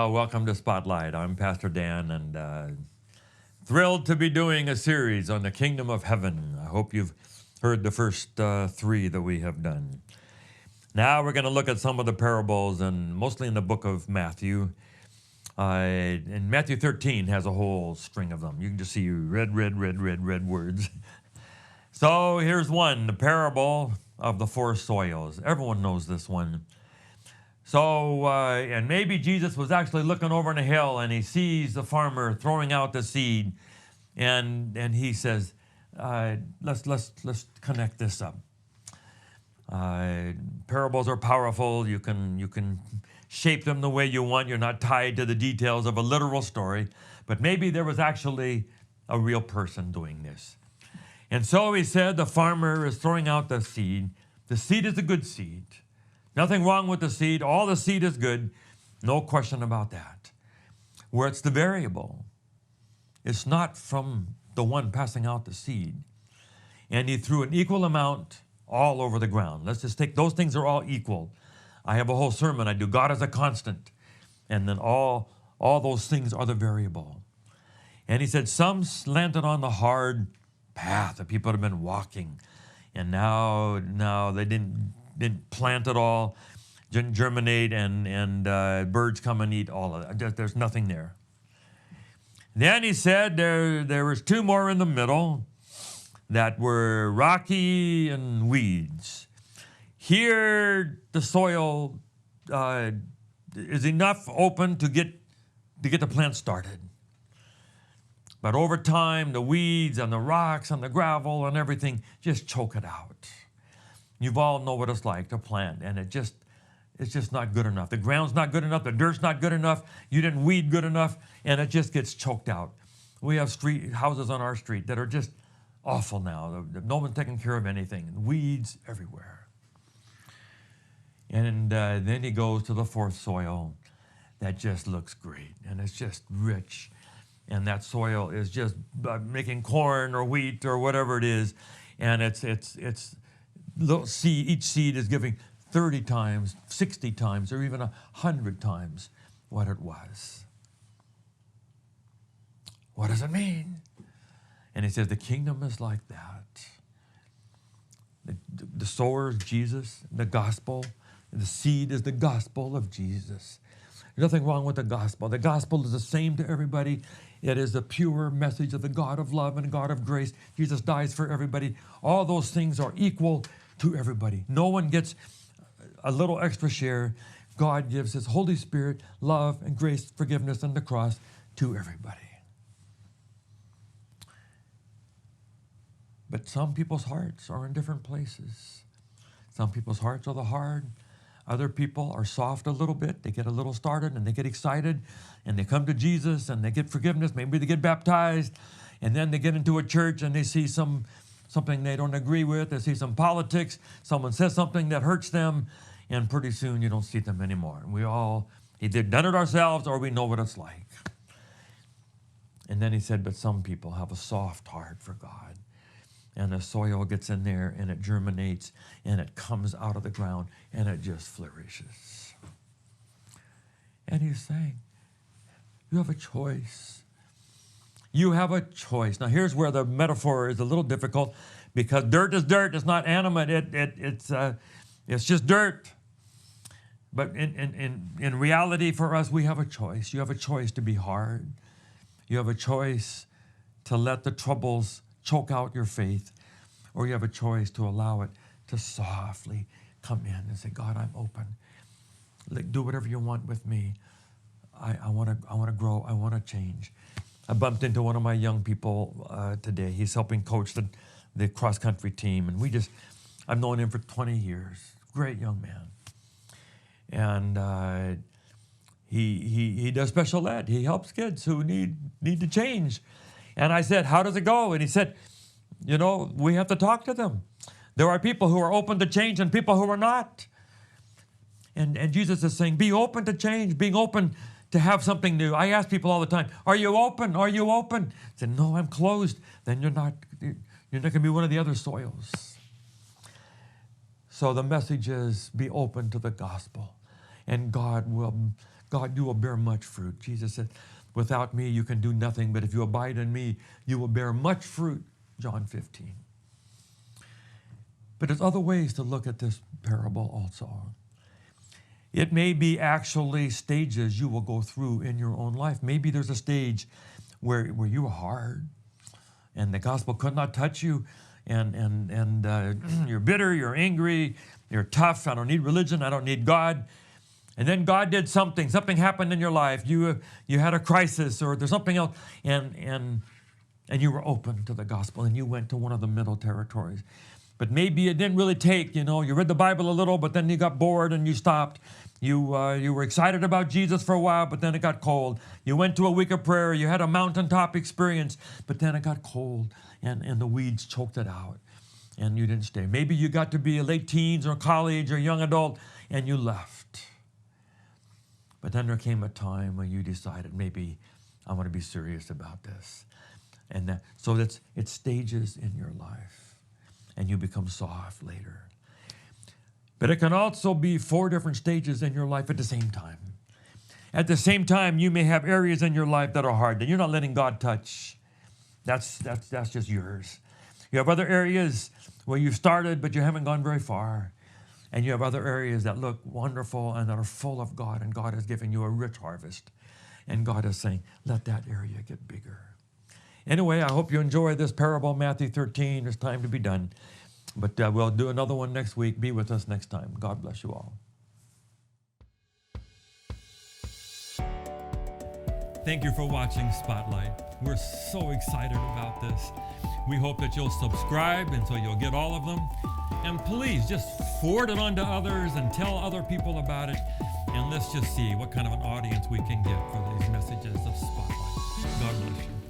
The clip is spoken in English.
Well, welcome to Spotlight. I'm Pastor Dan, and thrilled to be doing a series on the kingdom of heaven. I hope you've heard the first three that we have done. Now we're going to look at some of the parables, and mostly in the book of Matthew. And Matthew 13 has a whole string of them. You can just see red words. So here's one, the parable of the four soils. Everyone knows this one. So, and maybe Jesus was actually looking over on a hill and he sees the farmer throwing out the seed, and he says, let's connect this up. Parables are powerful. You can shape them the way you want. You're not tied to the details of a literal story, but maybe there was actually a real person doing this. And so he said the farmer is throwing out the seed. The seed is a good seed. Nothing wrong with the seed. All the seed is good. No question about that. Where it's the variable, it's not from the one passing out the seed. And he threw an equal amount all over the ground. Let's just take, those things are all equal. I have a whole sermon I do, God is a constant. And then all those things are the variable. And he said some landed on the hard path that people have been walking. And now they didn't plant it all, didn't germinate, and birds come and eat all of it. There's nothing there. Then he said there was two more in the middle that were rocky and weeds. Here the soil is enough open to get the plant started. But over time, the weeds and the rocks and the gravel and everything just choke it out. You've all know what it's like to plant, and it's just not good enough. The ground's not good enough. The dirt's not good enough. You didn't weed good enough, and it just gets choked out. We have houses on our street that are just awful now. No one's taking care of anything. Weeds everywhere. And then he goes to the fourth soil that just looks great, and it's just rich. And that soil is just making corn or wheat or whatever it is, and each seed is giving 30 times, 60 times, or even 100 times what it was. What does it mean? And he says the kingdom is like that. The sower is Jesus, the gospel. The seed is the gospel of Jesus. There's nothing wrong with the gospel. The gospel is the same to everybody. It is the pure message of the God of love and God of grace. Jesus dies for everybody. All those things are equal to everybody. No one gets a little extra share. God gives his Holy Spirit, love and grace, forgiveness, and the cross to everybody. But some people's hearts are in different places. Some people's hearts are the hard. Other people are soft a little bit. They get a little started and they get excited and they come to Jesus and they get forgiveness. Maybe they get baptized, and then they get into a church and they see something they don't agree with. They see some politics. Someone says something that hurts them, and pretty soon you don't see them anymore. And we all either done it ourselves or we know what it's like. And then he said, but some people have a soft heart for God. And the soil gets in there and it germinates and it comes out of the ground and it just flourishes. And he's saying, you have a choice. You have a choice. Now here's where the metaphor is a little difficult, because dirt is dirt. It's not animate. It's just dirt. But in reality for us, we have a choice. You have a choice to be hard. You have a choice to let the troubles choke out your faith, or you have a choice to allow it to softly come in and say, God, I'm open. Do whatever you want with me. I want to grow. I want to change. I bumped into one of my young people today. He's helping coach the cross-country team, and I've known him for 20 years. Great young man. And he does special ed. He helps kids who need to change. And I said, how does it go? And he said, we have to talk to them. There are people who are open to change and people who are not. And Jesus is saying, be open to change, being open to have something new. I ask people all the time, are you open? Are you open? I said, no, I'm closed. Then you're not going to be one of the other soils. So the message is, be open to the gospel. And God will God, you will bear much fruit. Jesus said, without me, you can do nothing, but if you abide in me, you will bear much fruit. John 15. But there's other ways to look at this parable also. It may be actually stages you will go through in your own life. Maybe there's a stage where you were hard and the gospel could not touch you, and you're bitter, you're angry, you're tough. I don't need religion, I don't need God. And then God did something happened in your life. You had a crisis, or there's something else, and you were open to the gospel, and you went to one of the middle territories. But maybe it didn't really take, you read the Bible a little, but then you got bored and you stopped. You were excited about Jesus for a while, but then it got cold. You went to a week of prayer, you had a mountaintop experience, but then it got cold and the weeds choked it out and you didn't stay. Maybe you got to be a late teens or college or young adult and you left. But then there came a time when you decided, maybe I want to be serious about this. And so it's stages in your life. And you become soft later. But it can also be 4 different stages in your life at the same time. At the same time, you may have areas in your life that are hard that you're not letting God touch. That's just yours. You have other areas where you've started, but you haven't gone very far. And you have other areas that look wonderful and that are full of God, and God has given you a rich harvest. And God is saying, let that area get bigger. Anyway, I hope you enjoy this parable, Matthew 13. It's time to be done. But we'll do another one next week. Be with us next time. God bless you all. Thank you for watching Spotlight. We're so excited about this. We hope that you'll subscribe and so you'll get all of them. And please just forward it on to others and tell other people about it. And let's just see what kind of an audience we can get for these messages of Spotlight. God bless you.